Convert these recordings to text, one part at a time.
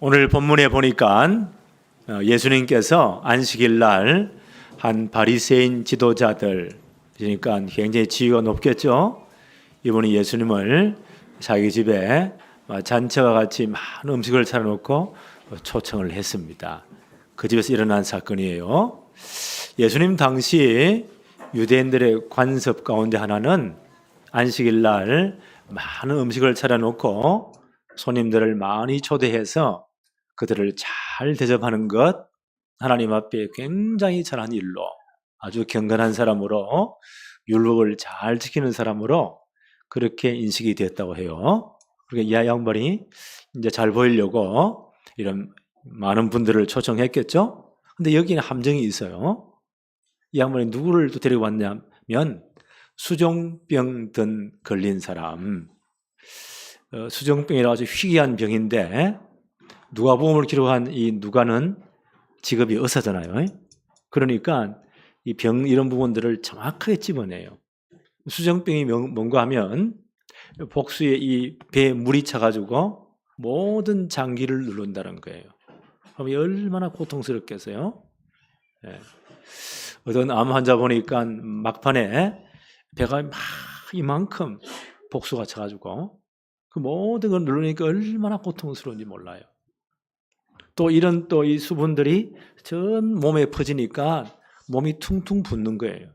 오늘 본문에 보니까 예수님께서 안식일 날 한 바리새인 지도자들, 그러니까 굉장히 지위가 높겠죠. 이분이 예수님을 자기 집에 잔치와 같이 많은 음식을 차려놓고 초청을 했습니다. 그 집에서 일어난 사건이에요. 예수님 당시 유대인들의 관습 가운데 하나는 안식일 날 많은 음식을 차려놓고 손님들을 많이 초대해서 그들을 잘 대접하는 것, 하나님 앞에 굉장히 잘한 일로, 아주 경건한 사람으로, 율법을 잘 지키는 사람으로 그렇게 인식이 됐다고 해요. 그러니까 이 양반이 이제 잘 보이려고 이런 많은 분들을 초청했겠죠. 근데 여기는 함정이 있어요. 이 양반이 누구를 또 데리고 왔냐면 수종병 든 걸린 사람. 수종병이라 아주 희귀한 병인데 누가복음을 기록한 이 누가는 직업이 의사잖아요. 그러니까 이 병 이런 부분들을 정확하게 집어내요. 수종병이 뭔가 하면 복수에 이 배에 물이 차가지고 모든 장기를 누른다는 거예요. 그럼 얼마나 고통스럽겠어요? 네. 어떤 암 환자 보니까 막판에 배가 막 이만큼 복수가 차가지고 그 모든 걸 누르니까 얼마나 고통스러운지 몰라요. 또 이런 또 이 수분들이 전 몸에 퍼지니까 몸이 퉁퉁 붓는 거예요.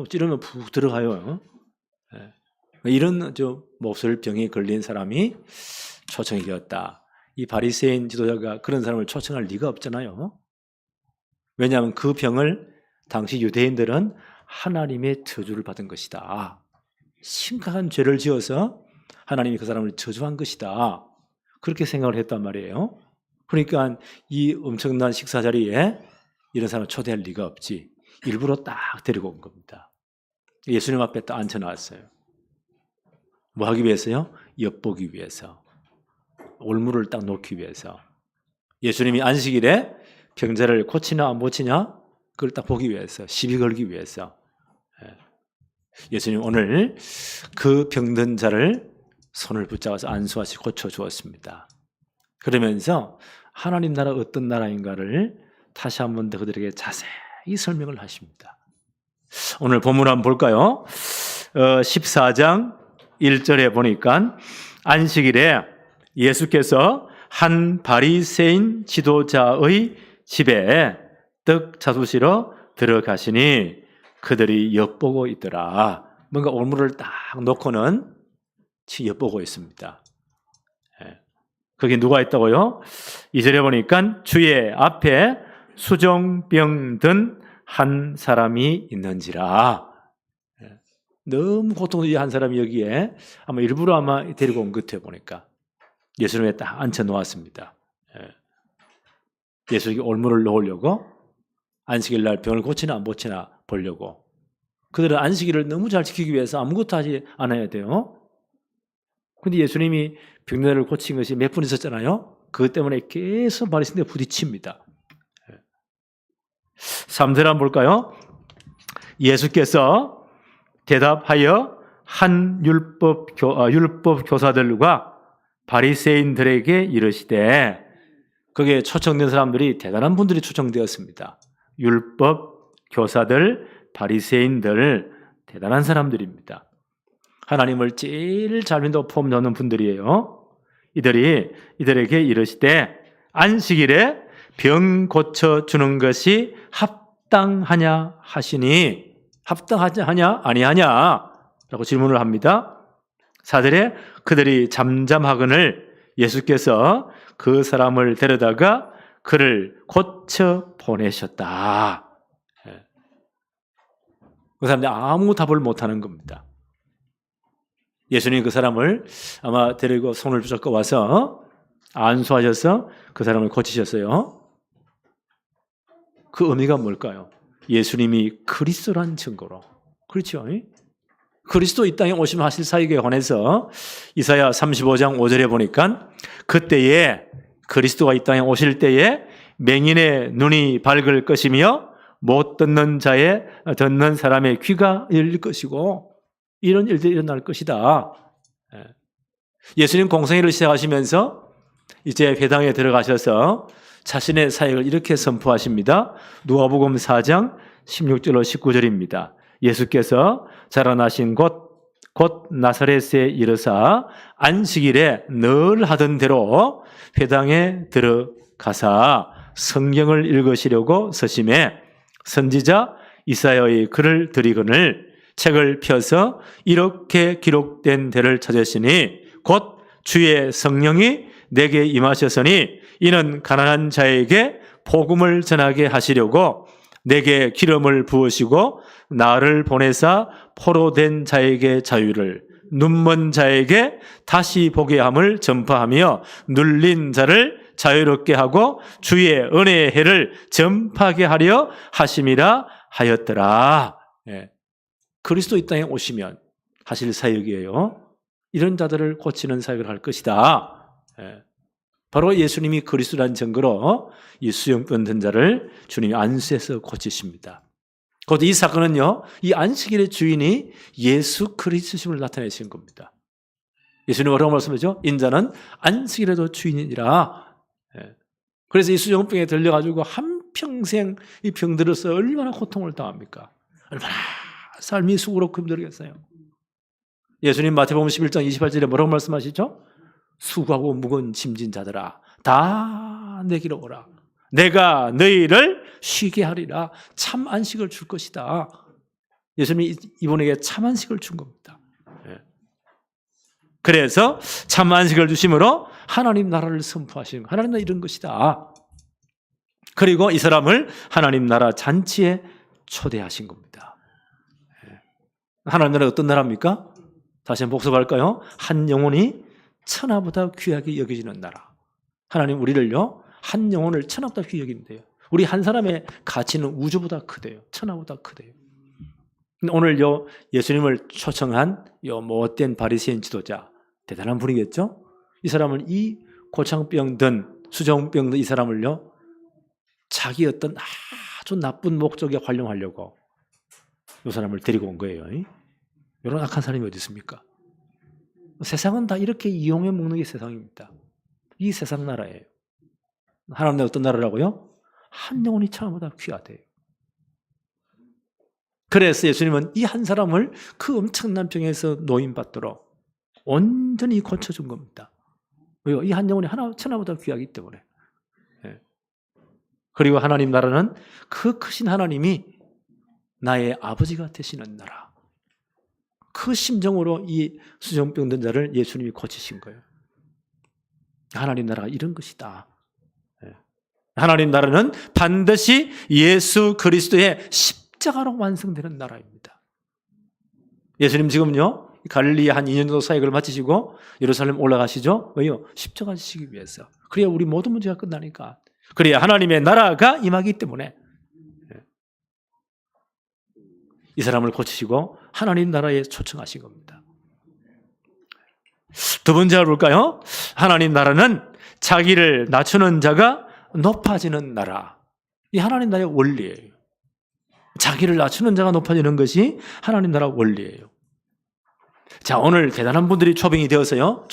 찌르면 푹 들어가요. 이런 몹쓸 병에 걸린 사람이 초청이 되었다. 이 바리새인 지도자가 그런 사람을 초청할 리가 없잖아요. 왜냐하면 그 병을 당시 유대인들은 하나님의 저주를 받은 것이다. 심각한 죄를 지어서 하나님이 그 사람을 저주한 것이다. 그렇게 생각을 했단 말이에요. 그러니까 이 엄청난 식사 자리에 이런 사람을 초대할 리가 없지. 일부러 딱 데리고 온 겁니다. 예수님 앞에 딱 앉혀놨어요. 뭐 하기 위해서요? 엿보기 위해서. 올무를 딱 놓기 위해서. 예수님이 안식일에 병자를 고치나 안 고치냐? 그걸 딱 보기 위해서. 시비 걸기 위해서. 예수님 오늘 그 병든 자를 손을 붙잡아서 안수하시고 고쳐주었습니다. 그러면서 하나님 나라 어떤 나라인가를 다시 한 번 더 그들에게 자세히 설명을 하십니다. 오늘 본문 한번 볼까요? 14장 1절에 보니까 안식일에 예수께서 한 바리새인 지도자의 집에 떡 차수시러 들어가시니 그들이 엿보고 있더라. 뭔가 올무를 딱 놓고는 엿보고 있습니다. 거기 누가 있다고요? 2절에 보니까 주의 앞에 수종병 든 한 사람이 있는지라. 너무 고통이 한 사람이 여기에 아마 일부러 아마 데리고 온 것 같아요. 보니까 예수님에 딱 앉혀 놓았습니다. 예수에게 올무를 놓으려고 안식일 날 병을 고치나 안 고치나 보려고. 그들은 안식일을 너무 잘 지키기 위해서 아무것도 하지 않아야 돼요. 근데 예수님이 병자를 고친 것이 몇 분 있었잖아요. 그것 때문에 계속 바리새인들에 부딪힙니다. 3절 한번 볼까요? 예수께서 대답하여 한 율법 교사들과 바리새인들에게 이르시되, 거기에 초청된 사람들이 대단한 분들이 초청되었습니다. 율법 교사들, 바리새인들, 대단한 사람들입니다. 하나님을 제일 잘 믿고 폼 넣는 분들이에요. 이들에게 이르시되 안식일에 병 고쳐주는 것이 합당하냐 하시니, 합당하냐 아니하냐 라고 질문을 합니다. 4절에 그들이 잠잠하거늘 예수께서 그 사람을 데려다가 그를 고쳐 보내셨다. 그 사람들이 아무 답을 못하는 겁니다. 예수님이 그 사람을 아마 데리고 손을 붙잡고 와서 안수하셔서 그 사람을 고치셨어요. 그 의미가 뭘까요? 예수님이 그리스도란 증거로. 그렇죠? 그리스도 이 땅에 오시면 하실 사역에 관해서 이사야 35장 5절에 보니까 그때에 그리스도가 이 땅에 오실 때에 맹인의 눈이 밝을 것이며 못 듣는 듣는 사람의 귀가 열릴 것이고 이런 일들이 일어날 것이다. 예수님 공생애를 시작하시면서 이제 회당에 들어가셔서 자신의 사역을 이렇게 선포하십니다. 누가복음 4장 16절로 19절입니다. 예수께서 자라나신 곳 나사렛에 이르사 안식일에 늘 하던 대로 회당에 들어가사 성경을 읽으시려고 서심해 선지자 이사야의 글을 들이거늘 책을 펴서 이렇게 기록된 데를 찾으시니 곧 주의 성령이 내게 임하셨으니 이는 가난한 자에게 복음을 전하게 하시려고 내게 기름을 부으시고 나를 보내사 포로된 자에게 자유를 눈먼 자에게 다시 보게 함을 전파하며 눌린 자를 자유롭게 하고 주의 은혜의 해를 전파하게 하려 하심이라 하였더라. 예. 그리스도 이 땅에 오시면 하실 사역이에요. 이런 자들을 고치는 사역을 할 것이다. 예. 바로 예수님이 그리스도라는 증거로 이 수영병 든 자를 주님이 안수해서 고치십니다. 곧 이 사건은요, 이 안식일의 주인이 예수 그리스도심을 나타내신 겁니다. 예수님 뭐라고 말씀하죠? 인자는 안식일에도 주인이니라. 예. 그래서 이 수정병에 들려가지고 한평생 이 병들어서 얼마나 고통을 당합니까? 얼마나 삶이 수고롭고 힘들겠어요. 예수님 마태복음 11장 28절에 뭐라고 말씀하시죠? 수고하고 무거운 짐진 자들아 다 내게로 오라. 내가 너희를 쉬게 하리라. 참 안식을 줄 것이다. 예수님이 이분에게 참 안식을 준 겁니다. 그래서 참 안식을 주심으로 하나님 나라를 선포하시는 거예요. 하나님 나라 이런 것이다. 그리고 이 사람을 하나님 나라 잔치에 초대하신 겁니다. 하나님 나라가 어떤 나라입니까? 다시 한번 복습할까요? 한 영혼이 천하보다 귀하게 여겨지는 나라. 하나님 우리를요, 한 영혼을 천하보다 귀하게 여긴대요. 우리 한 사람의 가치는 우주보다 크대요. 천하보다 크대요. 오늘요, 예수님을 초청한 요 못된 바리새인 지도자, 대단한 분이겠죠? 이 사람은 이 고창병 든 수정병 든 이 사람을요, 자기 어떤 아주 나쁜 목적에 활용하려고 이 사람을 데리고 온 거예요. 이런 악한 사람이 어디 있습니까? 세상은 다 이렇게 이용해 먹는 게 세상입니다. 이 세상 나라예요. 하나님의 어떤 나라라고요? 한 영혼이 천하보다 귀하대요. 그래서 예수님은 이 한 사람을 그 엄청난 병에서 노인받도록 온전히 고쳐준 겁니다. 왜요? 이 한 영혼이 천하보다 귀하기 때문에. 그리고 하나님 나라는 그 크신 하나님이 나의 아버지가 되시는 나라. 그 심정으로 이 수정병 든 자를 예수님이 고치신 거예요. 하나님 나라가 이런 것이다. 하나님 나라는 반드시 예수 그리스도의 십자가로 완성되는 나라입니다. 예수님 지금요, 갈릴리 한 2년 정도 사역을 마치시고 예루살렘 올라가시죠? 왜요? 십자가 지시기 위해서. 그래야 우리 모든 문제가 끝나니까. 그래야 하나님의 나라가 임하기 때문에 이 사람을 고치시고 하나님 나라에 초청하신 겁니다. 두 번째로 볼까요? 하나님 나라는 자기를 낮추는 자가 높아지는 나라. 이 하나님 나라의 원리예요. 자기를 낮추는 자가 높아지는 것이 하나님 나라 원리예요. 자, 오늘 대단한 분들이 초청이 되어서요.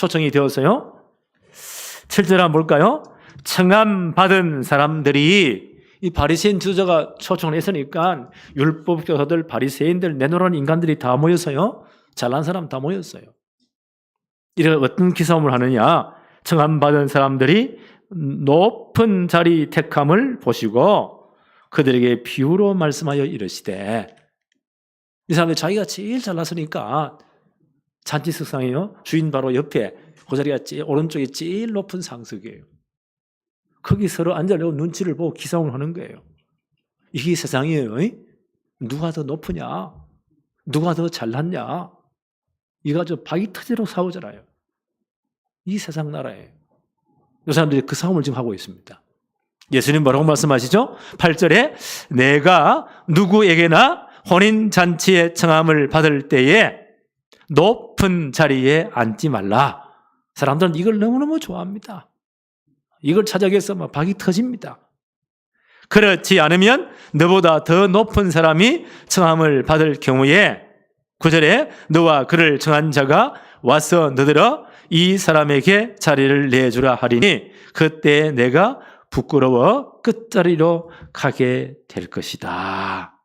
7절 한번 볼까요? 청함 받은 사람들이, 이 바리새인 지도자가 초청을 했으니까 율법 교사들, 바리새인들, 내노란 인간들이 다 모여서요, 잘난 사람 다 모였어요. 이런 어떤 기싸움을 하느냐? 청함 받은 사람들이 높은 자리 택함을 보시고 그들에게 비유로 말씀하여 이르시되, 이 사람들이 자기가 제일 잘났으니까 잔치석상이요, 주인 바로 옆에 그 자리가 오른쪽에 제일 높은 상석이에요. 거기 서로 앉으려고 눈치를 보고 기싸움을 하는 거예요. 이게 세상이에요. 누가 더 높으냐? 누가 더 잘났냐? 이거 아주 박이 터지로 싸우잖아요. 이 세상 나라에 이 사람들이 그 싸움을 지금 하고 있습니다. 예수님 뭐라고 말씀하시죠? 8절에 내가 누구에게나 혼인잔치의 청함을 받을 때에 높은 자리에 앉지 말라. 사람들은 이걸 너무너무 좋아합니다. 이걸 찾아기 위해서 막 박이 터집니다. 그렇지 않으면 너보다 더 높은 사람이 청함을 받을 경우에 9절에 너와 그를 청한 자가 와서 너더러 이 사람에게 자리를 내주라 하리니 그때 내가 부끄러워 끝자리로 가게 될 것이다.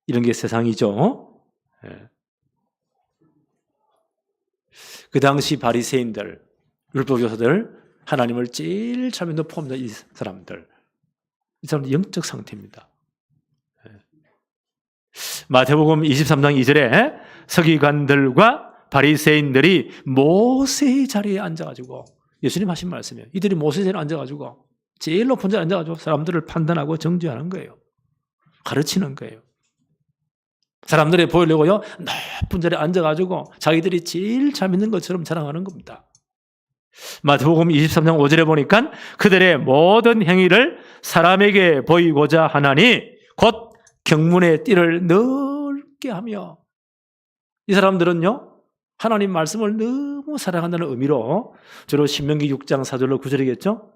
이런 게 세상이죠. 그 당시 바리새인들, 율법교사들, 하나님을 제일 잘 믿는 포함된 이 사람들, 이 사람들 영적 상태입니다. 마태복음 23장 2절에 서기관들과 바리새인들이 모세의 자리에 앉아가지고, 예수님 하신 말씀이에요. 이들이 모세의 자리에 앉아가지고 제일 높은 자리에 앉아가지고 사람들을 판단하고 정죄하는 거예요. 가르치는 거예요. 사람들이 보이려고요, 높은 자리에 앉아가지고 자기들이 제일 잘 믿는 것처럼 자랑하는 겁니다. 마태복음 23장 5절에 보니까 그들의 모든 행위를 사람에게 보이고자 하나니 곧 경문의 띠를 넓게 하며, 이 사람들은요 하나님 말씀을 너무 사랑한다는 의미로 주로 신명기 6장 4절로 9절이겠죠.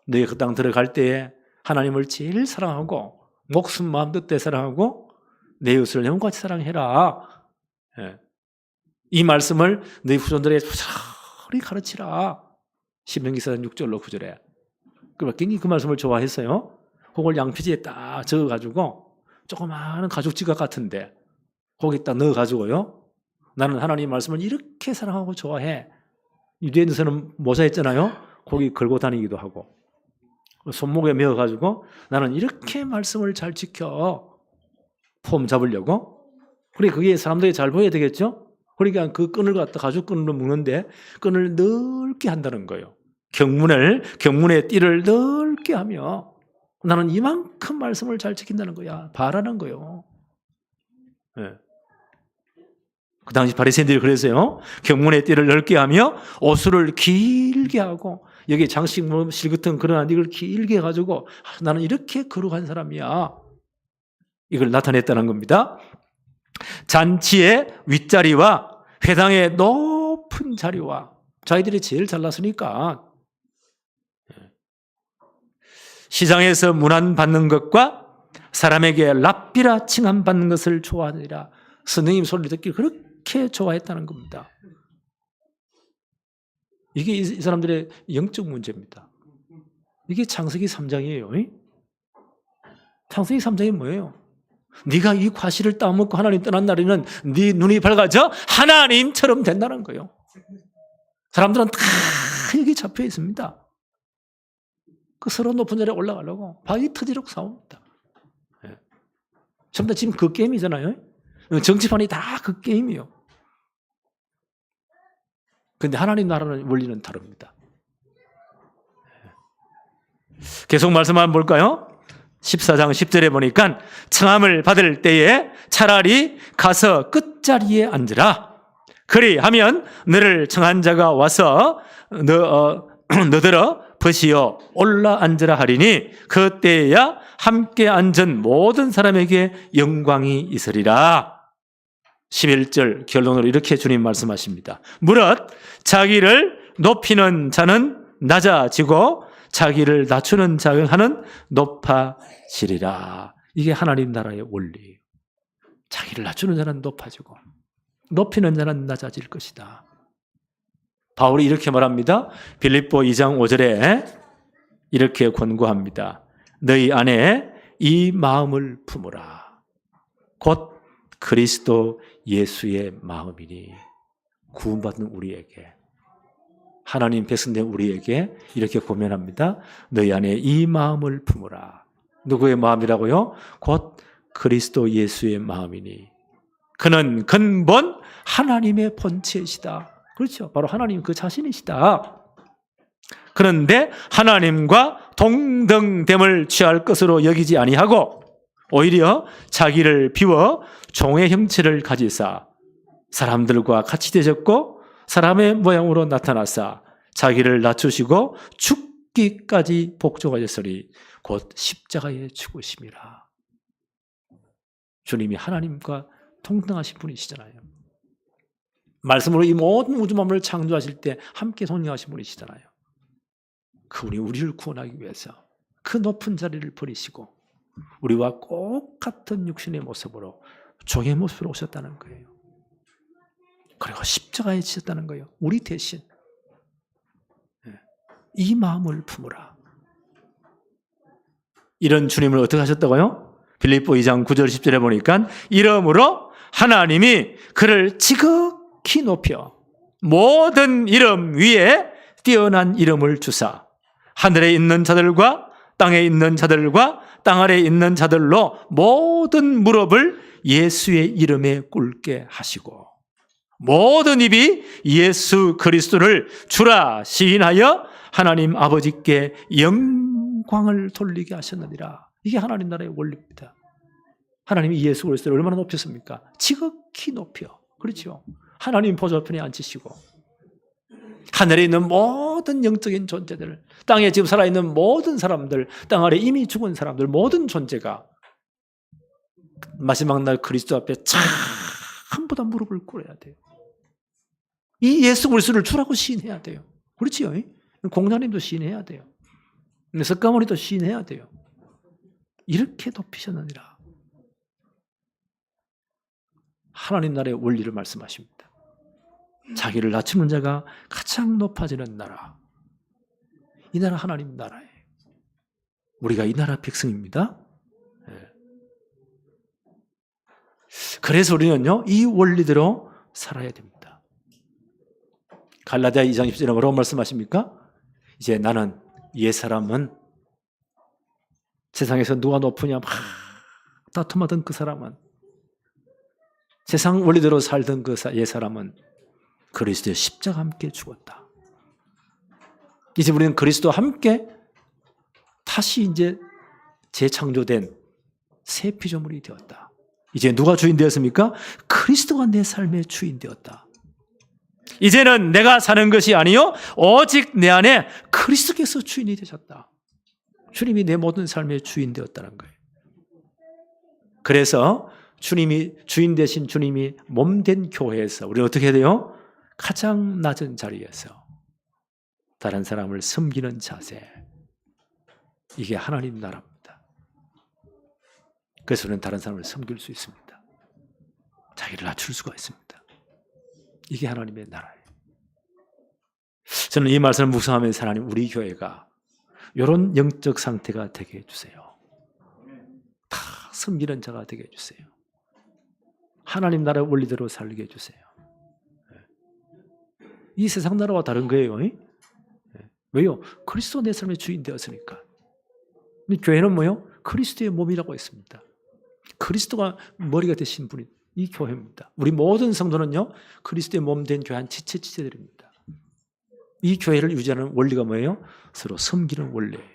너희 그 땅 들어갈 때에 하나님을 제일 사랑하고 목숨 마음 뜻대 사랑하고 내 이웃을 영같이 사랑해라. 이 말씀을 너희 후손들에게 소리 가르치라. 신명기 4장 6절로 9절에. 굉장히 그 말씀을 좋아했어요. 그걸 양피지에 딱 적어가지고 조그마한 가죽 지갑 같은데 거기 딱 넣어가지고요, 나는 하나님 말씀을 이렇게 사랑하고 좋아해. 유대인에서는 모자했잖아요. 거기 걸고 다니기도 하고 손목에 메어가지고 나는 이렇게 말씀을 잘 지켜. 폼 잡으려고. 그래, 그게 사람들이 잘 보여야 되겠죠. 그러니까 그 끈을 갖다 가죽 끈으로 묶는데 끈을 넓게 한다는 거예요. 경문의 띠를 넓게 하며 나는 이만큼 말씀을 잘 지킨다는 거야. 바라는 거예요. 그 당시 바리새인들이 그랬어요. 경문의 띠를 넓게 하며 옷을 길게 하고 여기 장식 실 같은 그런 이걸 길게 해가지고 나는 이렇게 거룩한 사람이야. 이걸 나타냈다는 겁니다. 잔치의 윗자리와 회당의 높은 자리와 자기들이 제일 잘났으니까 시장에서 문안받는 것과 사람에게 랍비라 칭함받는 것을 좋아하느니라. 선생님 소리를 듣기 그렇게 좋아했다는 겁니다. 이게 이 사람들의 영적 문제입니다. 이게 창세기 3장이에요. 창세기 3장이 뭐예요? 네가 이 과실을 따먹고 하나님 떠난 날에는 네 눈이 밝아져 하나님처럼 된다는 거예요. 사람들은 다 여기 잡혀 있습니다. 그 서로 높은 자리에 올라가려고 바위 터지려고 싸웁니다. 전부 다 지금 그 게임이잖아요. 정치판이 다 그 게임이에요. 그런데 하나님 나라의 원리는 다릅니다. 계속 말씀 한번 볼까요? 14장 10절에 보니까 청함을 받을 때에 차라리 가서 끝자리에 앉으라. 그리하면 너를 청한 자가 와서 너더러 벗이어 올라 앉으라 하리니 그때야 함께 앉은 모든 사람에게 영광이 있으리라. 11절 결론으로 이렇게 주님 말씀하십니다. 무릇 자기를 높이는 자는 낮아지고 자기를 낮추는 자는 높아지리라. 이게 하나님 나라의 원리예요. 자기를 낮추는 자는 높아지고 높이는 자는 낮아질 것이다. 바울이 이렇게 말합니다. 빌립보 2장 5절에 이렇게 권고합니다. 너희 안에 이 마음을 품으라. 곧 그리스도 예수의 마음이니. 구원받는 우리에게, 하나님 백성된 우리에게 이렇게 고면합니다. 너희 안에 이 마음을 품으라. 누구의 마음이라고요? 곧 그리스도 예수의 마음이니. 그는 근본 하나님의 본체이시다. 그렇죠. 바로 하나님 그 자신이시다. 그런데 하나님과 동등됨을 취할 것으로 여기지 아니하고 오히려 자기를 비워 종의 형체를 가지사 사람들과 같이 되셨고 사람의 모양으로 나타나사 자기를 낮추시고 죽기까지 복종하셨으니 곧 십자가에 죽으심이라. 주님이 하나님과 동등하신 분이시잖아요. 말씀으로 이 모든 우주 만물을 창조하실 때 함께 동행하신 분이시잖아요. 그분이 우리를 구원하기 위해서 그 높은 자리를 버리시고 우리와 똑같은 육신의 모습으로 종의 모습으로 오셨다는 거예요. 그리고 십자가에 지셨다는 거예요. 우리 대신. 이 마음을 품으라. 이런 주님을 어떻게 하셨다고요? 빌립보 2장 9절 10절에 보니까 이러므로 하나님이 그를 지극히 높여 모든 이름 위에 뛰어난 이름을 주사 하늘에 있는 자들과 땅에 있는 자들과 땅 아래에 있는 자들로 모든 무릎을 예수의 이름에 꿇게 하시고 모든 입이 예수 그리스도를 주라 시인하여 하나님 아버지께 영광을 돌리게 하셨느니라. 이게 하나님 나라의 원리입니다. 하나님이 예수 그리스도를 얼마나 높였습니까? 지극히 높여. 그렇죠. 하나님 보좌편에 앉히시고 하늘에 있는 모든 영적인 존재들, 땅에 지금 살아있는 모든 사람들, 땅 아래 이미 죽은 사람들, 모든 존재가 마지막 날 그리스도 앞에 전부 다 무릎을 꿇어야 돼요. 이 예수 그리스도를 주라고 시인해야 돼요. 그렇지요? 공자님도 시인해야 돼요. 석가모니도 시인해야 돼요. 이렇게 높이셨느니라. 하나님 나라의 원리를 말씀하십니다. 자기를 낮추는 자가 가장 높아지는 나라. 이 나라 하나님 나라예요. 우리가 이 나라 백성입니다. 그래서 우리는요, 이 원리대로 살아야 됩니다. 갈라디아 2장 10절에 뭐라고 말씀하십니까? 이제 나는 옛사람은 세상에서 누가 높으냐 막 다툼하던 그 사람은 세상 원리대로 살던 그 옛사람은 그리스도의 십자가 함께 죽었다. 이제 우리는 그리스도와 함께 다시 이제 재창조된 새 피조물이 되었다. 이제 누가 주인 되었습니까? 그리스도가 내 삶의 주인 되었다. 이제는 내가 사는 것이 아니요 오직 내 안에 그리스도께서 주인이 되셨다. 주님이 내 모든 삶의 주인 되었다는 거예요. 그래서 주님이 주인 되신 주님이 몸된 교회에서 우리는 어떻게 해야 돼요? 가장 낮은 자리에서 다른 사람을 섬기는 자세. 이게 하나님 나라입니다. 그래서 우리는 다른 사람을 섬길 수 있습니다. 자기를 낮출 수가 있습니다. 이게 하나님의 나라예요. 저는 이 말씀을 묵상하면서 하나님 우리 교회가 이런 영적 상태가 되게 해주세요. 다 섬기는 자가 되게 해주세요. 하나님 나라의 원리대로 살게 해주세요. 이 세상 나라와 다른 거예요. 왜요? 그리스도 내 삶의 주인 되었으니까. 교회는 뭐요? 그리스도의 몸이라고 했습니다. 그리스도가 머리가 되신 분이 이 교회입니다. 우리 모든 성도는요, 그리스도의 몸 된 교회 한 지체들입니다. 이 교회를 유지하는 원리가 뭐예요? 서로 섬기는 원리예요.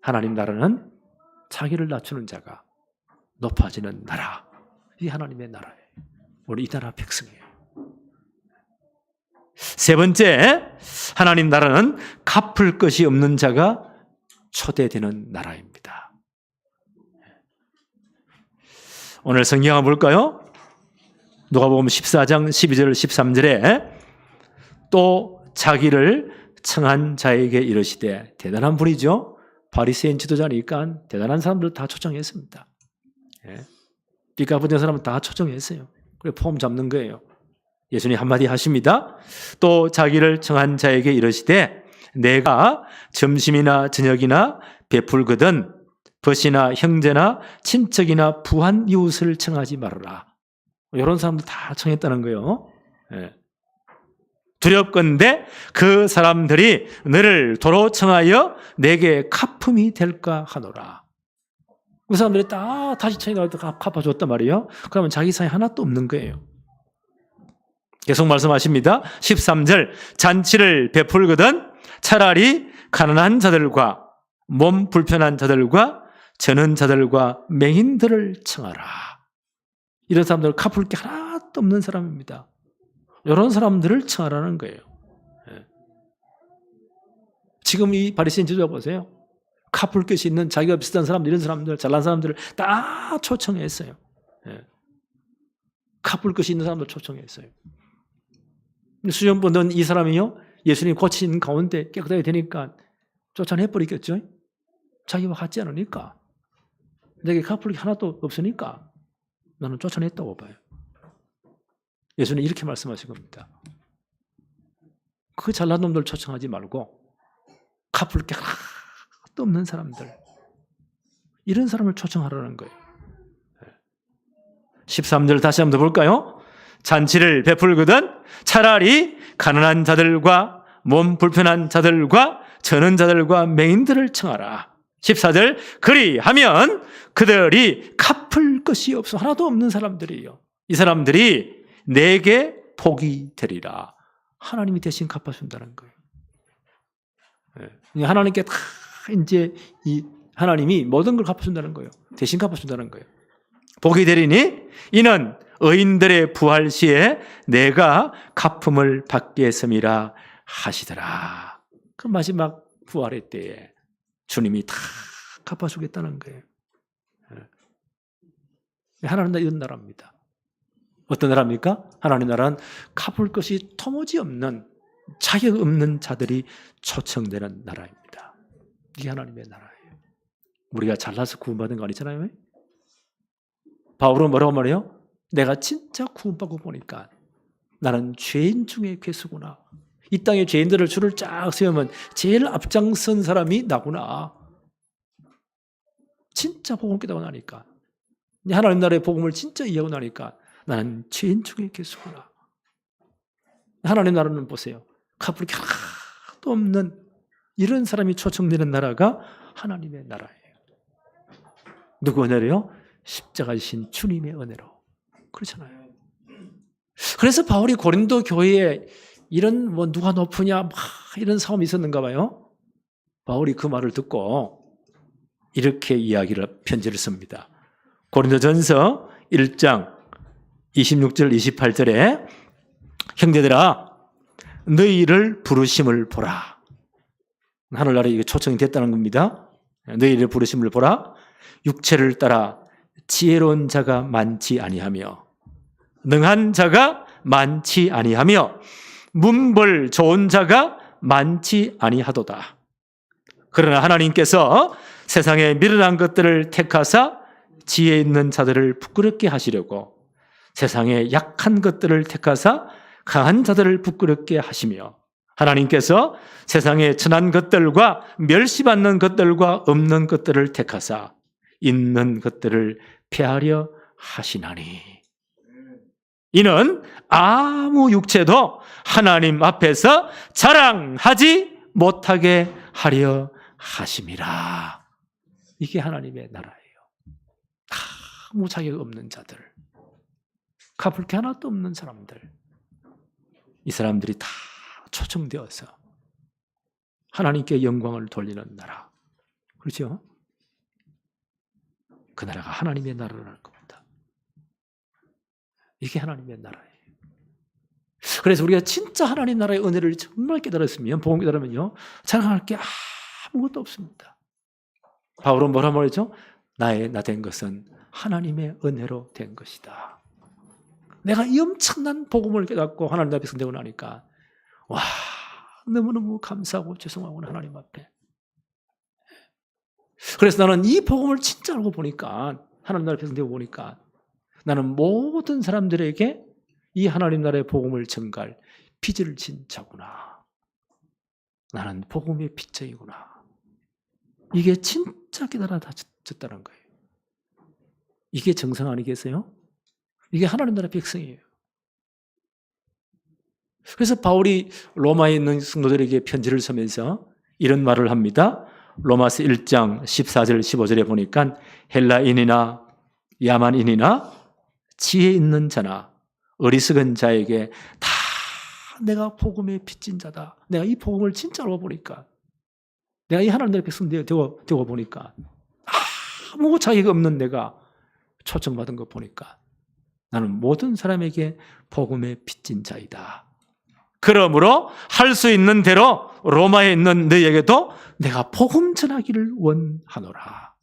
하나님 나라는 자기를 낮추는 자가 높아지는 나라. 이 하나님의 나라예요. 우리 이 나라 백성이에요. 세 번째, 하나님 나라는 갚을 것이 없는 자가 초대되는 나라입니다. 오늘 성경 한번 볼까요? 누가복음 14장 12절 13절에 또 자기를 청한 자에게 이르시되, 대단한 분이죠. 바리새인 지도자니까 대단한 사람들 다 초청했습니다. 삐까부던 사람은 다 초청했어요. 그래 폼 잡는 거예요. 예수님 한마디 하십니다. 또 자기를 청한 자에게 이르시되, 내가 점심이나 저녁이나 베풀거든 벗이나 형제나 친척이나 부한 이웃을 청하지 말아라. 이런 사람들 다 청했다는 거예요. 두렵건대 그 사람들이 너를 도로 청하여 내게 갚음이 될까 하노라. 그 사람들이 다 다시 청해가지고 갚아줬단 말이에요. 그러면 자기 사이 하나도 없는 거예요. 계속 말씀하십니다. 13절, 잔치를 베풀거든 차라리 가난한 자들과 몸 불편한 자들과 저는 자들과 맹인들을 청하라. 이런 사람들 갚을 게 하나도 없는 사람입니다. 이런 사람들을 청하라는 거예요. 지금 이 바리새인 지도자 보세요. 갚을 것이 있는 자기가 비슷한 사람들, 이런 사람들, 잘난 사람들을 다 초청했어요. 갚을 것이 있는 사람들 초청했어요. 수년 보던 이 사람이요, 예수님 고친 가운데 깨끗하게 되니까 쫓아내버리겠죠. 자기와 같지 않으니까, 내게 갚을 게 하나도 없으니까 나는 쫓아냈다고 봐요. 예수는 이렇게 말씀하신 겁니다. 그 잘난 놈들 초청하지 말고 갚을 게 하나도 없는 사람들, 이런 사람을 초청하라는 거예요. 13절 다시 한번 더 볼까요? 잔치를 베풀거든 차라리 가난한 자들과 몸 불편한 자들과 저는 자들과 맹인들을 청하라. 14절 그리하면 그들이 갚을 것이 없어. 하나도 없는 사람들이에요. 이 사람들이 내게 복이 되리라. 하나님이 대신 갚아준다는 거예요. 하나님께 다 이제 이 하나님이 모든 걸 갚아준다는 거예요. 대신 갚아준다는 거예요. 복이 되리니 이는 의인들의 부활 시에 내가 갚음을 받겠음이라 하시더라. 그 마지막 부활의 때에 주님이 다 갚아주겠다는 거예요. 하나님 나라 이런 나라입니다. 어떤 나라입니까? 하나님 나라는 갚을 것이 터무지 없는, 자격 없는 자들이 초청되는 나라입니다. 이게 하나님의 나라예요. 우리가 잘나서 구원받은 거 아니잖아요. 바울은 뭐라고 말해요? 내가 진짜 구원받고 보니까 나는 죄인 중에 괴수구나. 이 땅에 죄인들을 줄을 쫙 세우면 제일 앞장선 사람이 나구나. 진짜 복음 깨닫고 나니까, 하나님 나라의 복음을 진짜 이해하고 나니까 나는 죄인 중에 괴수구나. 하나님 나라는 보세요. 갚을 게 하나도 없는 이런 사람이 초청되는 나라가 하나님의 나라예요. 누구 은혜로요? 십자가 지신 주님의 은혜로. 그렇잖아요. 그래서 바울이 고린도 교회에 이런 뭐 누가 높으냐 막 이런 싸움이 있었는가 봐요. 바울이 그 말을 듣고 이렇게 편지를 씁니다. 고린도전서 1장 26절 28절에 형제들아 너희를 부르심을 보라. 하늘나라에 이게 초청이 됐다는 겁니다. 너희를 부르심을 보라. 육체를 따라 지혜로운 자가 많지 아니하며 능한 자가 많지 아니하며 문벌 좋은 자가 많지 아니하도다. 그러나 하나님께서 세상에 미련한 것들을 택하사 지혜 있는 자들을 부끄럽게 하시려고 세상에 약한 것들을 택하사 강한 자들을 부끄럽게 하시며 하나님께서 세상에 천한 것들과 멸시받는 것들과 없는 것들을 택하사 있는 것들을 폐하려 하시나니 이는 아무 육체도 하나님 앞에서 자랑하지 못하게 하려 하심이라. 이게 하나님의 나라예요. 아무 자격 없는 자들, 갚을 게 하나도 없는 사람들, 이 사람들이 다 초청되어서 하나님께 영광을 돌리는 나라. 그렇죠? 그 나라가 하나님의 나라라는 겁니다. 이게 하나님의 나라예요. 그래서 우리가 진짜 하나님 나라의 은혜를 정말 깨달았으면, 복음 깨달으면요, 자랑할 게 아무것도 없습니다. 바울은 뭐라 말했죠? 나 된 것은 하나님의 은혜로 된 것이다. 내가 이 엄청난 복음을 깨닫고 하나님 앞에 성되고 나니까 와, 너무너무 감사하고 죄송하고 하나님 앞에. 그래서 나는 이 복음을 진짜 알고 보니까, 하나님 나라에 배송되고 보니까 나는 모든 사람들에게 이 하나님 나라의 복음을 전갈 빚을 진 자구나. 나는 복음의 빚쟁이구나. 이게 진짜 깨달아졌다는 거예요. 이게 정상 아니겠어요? 이게 하나님 나라의 백성이에요. 그래서 바울이 로마에 있는 성도들에게 편지를 쓰면서 이런 말을 합니다. 로마서 1장 14절 15절에 보니까 헬라인이나 야만인이나 지혜 있는 자나 어리석은 자에게 다 내가 복음에 빚진 자다. 내가 이 복음을 진짜 알고 보니까, 내가 이 하나님의 백성 되어 보니까 아무 자격 없는 내가 초청받은 거 보니까 나는 모든 사람에게 복음에 빚진 자이다. 그러므로 할 수 있는 대로 로마에 있는 너희에게도 내가 복음 전하기를 원하노라.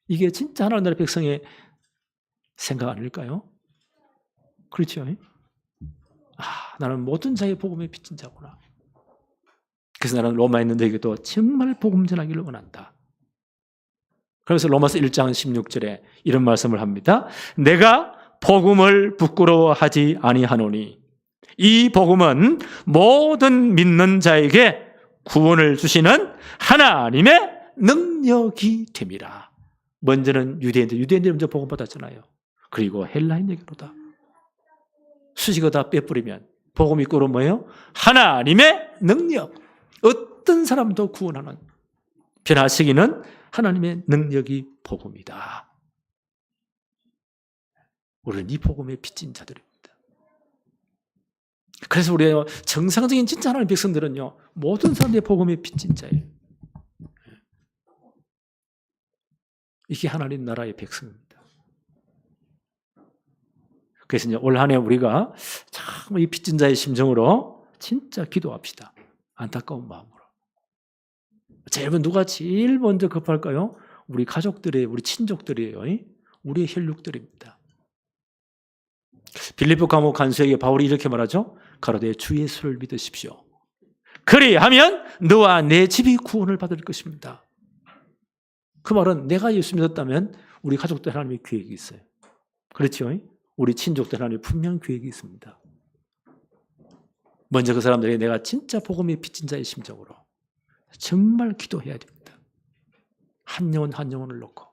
이게 진짜 하나님 나라의 백성의 생각 아닐까요? 그렇죠? 나는 모든 자의 복음에 빚진 자구나. 그래서 나는 로마에 있는 너희에게도 정말 복음 전하기를 원한다. 그래서 로마서 1장 16절에 이런 말씀을 합니다. 내가 복음을 부끄러워하지 아니하노니 이 복음은 모든 믿는 자에게 구원을 주시는 하나님의 능력이 됨이라. 먼저는 유대인들이 먼저 복음 받았잖아요. 그리고 헬라인에게로다. 수식어 다 빼버리면 복음이 꼴은 뭐예요? 하나님의 능력. 어떤 사람도 구원하는, 변화시키는 하나님의 능력이 복음이다. 우리는 이 복음의 빚진 자들입니다. 그래서 우리가 정상적인 진짜 하나님의 백성들은요, 모든 사람들의 복음의 빚진 자예요. 이게 하나님 나라의 백성입니다. 그래서 이제 올 한 해 우리가 참 이 빚진 자의 심정으로 진짜 기도합시다. 안타까운 마음으로. 누가 제일 먼저 급할까요? 우리 가족들이에요. 우리 친족들이에요. 우리의 혈육들입니다. 빌립보 감옥 간수에게 바울이 이렇게 말하죠. 가로되 주 예수를 믿으십시오. 그리하면 너와 내 집이 구원을 받을 것입니다. 그 말은 내가 예수 믿었다면 우리 가족들 하나님의 계획이 있어요. 그렇죠? 우리 친족들 하나님의 분명 계획이 있습니다. 먼저 그 사람들에게 내가 진짜 복음의 빚진 자의 심정으로 정말 기도해야 됩니다. 한 영혼을 놓고.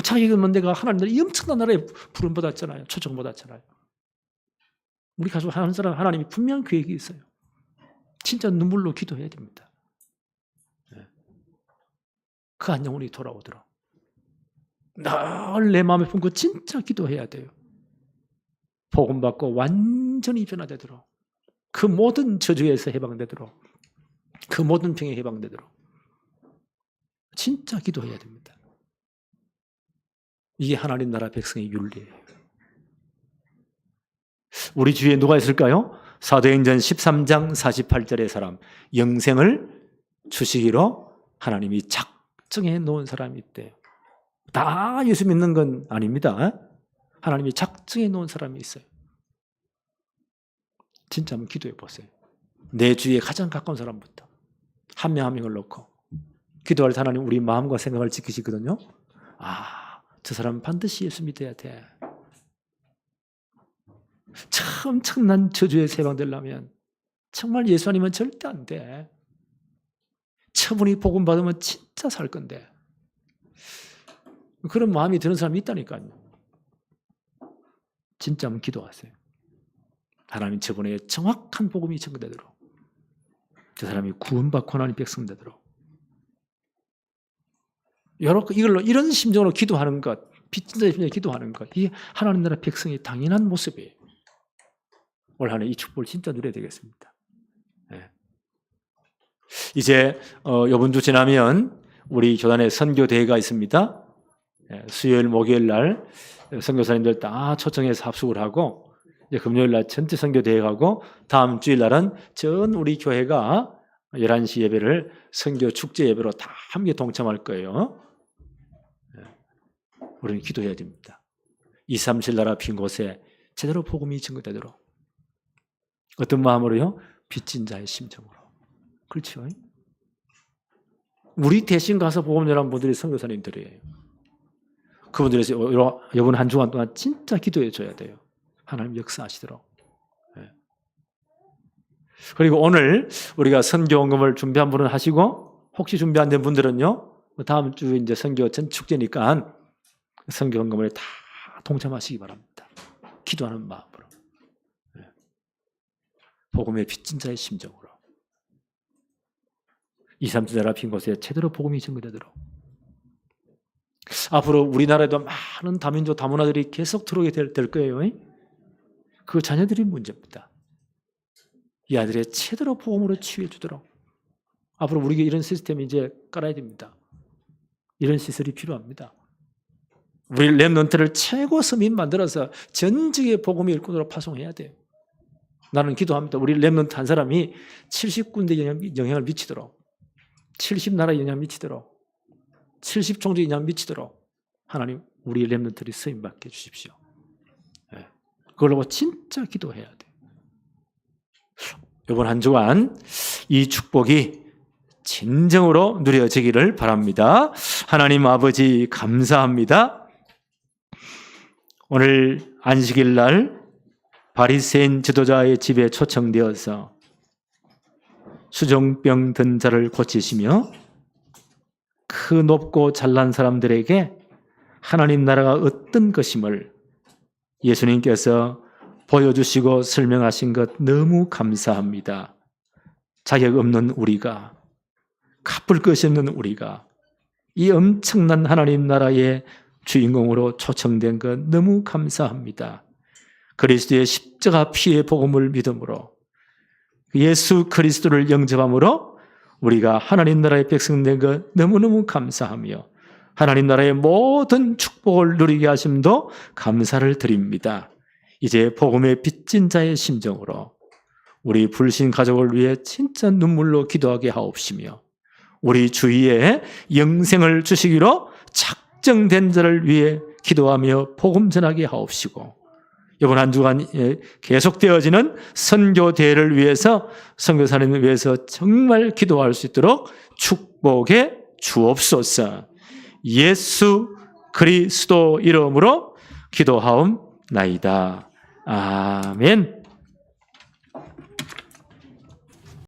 자기는 내가 하나님의 엄청난 나라에 부름 받았잖아요. 초청 받았잖아요. 우리 가족 하는 사람 하나님이 분명 계획이 있어요. 진짜 눈물로 기도해야 됩니다. 그 한 영혼이 돌아오도록 늘 내 마음에 품고 진짜 기도해야 돼요. 복음 받고 완전히 변화되도록, 그 모든 저주에서 해방되도록, 그 모든 병에 해방되도록 진짜 기도해야 됩니다. 이게 하나님 나라 백성의 윤리예요. 우리 주위에 누가 있을까요? 사도행전 13장 48절의 사람, 영생을 주시기로 하나님이 작정해 놓은 사람이 있대요. 다 예수 믿는 건 아닙니다. 하나님이 작정해 놓은 사람이 있어요. 진짜 한번 기도해 보세요. 내 주위에 가장 가까운 사람부터 한 명 한 명을 놓고 기도할 때 하나님 우리 마음과 생각을 지키시거든요. 저 사람은 반드시 예수 믿어야 돼. 엄청난 저주에서 해방되려면 정말 예수 아니면 절대 안 돼. 처분이 복음 받으면 진짜 살 건데. 그런 마음이 드는 사람이 있다니까요. 진짜 한번 기도하세요. 하나님 저번에 정확한 복음이 전개되도록, 저 사람이 구원받고 하나님 백성 되도록, 이런 심정으로 기도하는 것, 빚진 자의 심정으로 기도하는 것, 이게 하나님 나라 백성의 당연한 모습이에요. 올 한 해 이 축복을 진짜 누려야 되겠습니다. 네. 이제 이번 주 지나면 우리 교단에 선교대회가 있습니다. 수요일, 목요일 날 선교사님들 다 초청해서 합숙을 하고, 이제 금요일 날 전체 선교대회 가고, 다음 주일 날은 전 우리 교회가 11시 예배를 선교 축제 예배로 다 함께 동참할 거예요. 우리는 기도해야 됩니다. 2, 3, 7 나라 빈 곳에 제대로 복음이 증거되도록. 어떤 마음으로요? 빚진 자의 심정으로. 그렇죠? 우리 대신 가서 복음 전하는 분들이 선교사님들이에요. 그분들에서 이번 한 주간 동안 진짜 기도해 줘야 돼요. 하나님 역사하시도록. 그리고 오늘 우리가 선교원금을 준비한 분은 하시고, 혹시 준비 안 된 분들은요, 다음 주 이제 선교 전 축제니까 선교원금을 다 동참하시기 바랍니다. 기도하는 마음으로. 복음의 빚진 자의 심정으로. 2, 3, 7 나라 빈 곳에 제대로 복음이 전개되도록. 앞으로 우리나라에도 많은 다민족 다문화들이 계속 들어오게 될 거예요. 그 자녀들이 문제입니다. 이 아들의 제대로 복음으로 치유해 주도록. 앞으로 우리에게 이런 시스템이 이제 깔아야 됩니다. 이런 시설이 필요합니다. 우리 렘넌트를 최고 서민 만들어서 전직의 복음의 일꾼으로 파송해야 돼요. 나는 기도합니다. 우리 렘넌트 한 사람이 70군데 영향을 미치도록, 70나라에 영향을 미치도록, 70종족에 영향을 미치도록 하나님 우리 렘넌트들이 쓰임받게 해주십시오. 그걸로 진짜 기도해야 돼요. 이번 한 주간 이 축복이 진정으로 누려지기를 바랍니다. 하나님 아버지 감사합니다. 오늘 안식일 날 바리새인 지도자의 집에 초청되어서 수종병 든 자를 고치시며 그 높고 잘난 사람들에게 하나님 나라가 어떤 것임을 예수님께서 보여주시고 설명하신 것 너무 감사합니다. 자격 없는 우리가, 갚을 것이 없는 우리가 이 엄청난 하나님 나라의 주인공으로 초청된 것 너무 감사합니다. 그리스도의 십자가 피의 복음을 믿음으로 예수 그리스도를 영접함으로 우리가 하나님 나라의 백성 된 것 너무너무 감사하며 하나님 나라의 모든 축복을 누리게 하심도 감사를 드립니다. 이제 복음의 빚진 자의 심정으로 우리 불신 가족을 위해 진짜 눈물로 기도하게 하옵시며 우리 주위에 영생을 주시기로 작정된 자를 위해 기도하며 복음 전하게 하옵시고 이번 한 주간 계속되어지는 선교대회를 위해서 선교사님을 위해서 정말 기도할 수 있도록 축복해 주옵소서. 예수 그리스도 이름으로 기도하옵나이다. 아멘.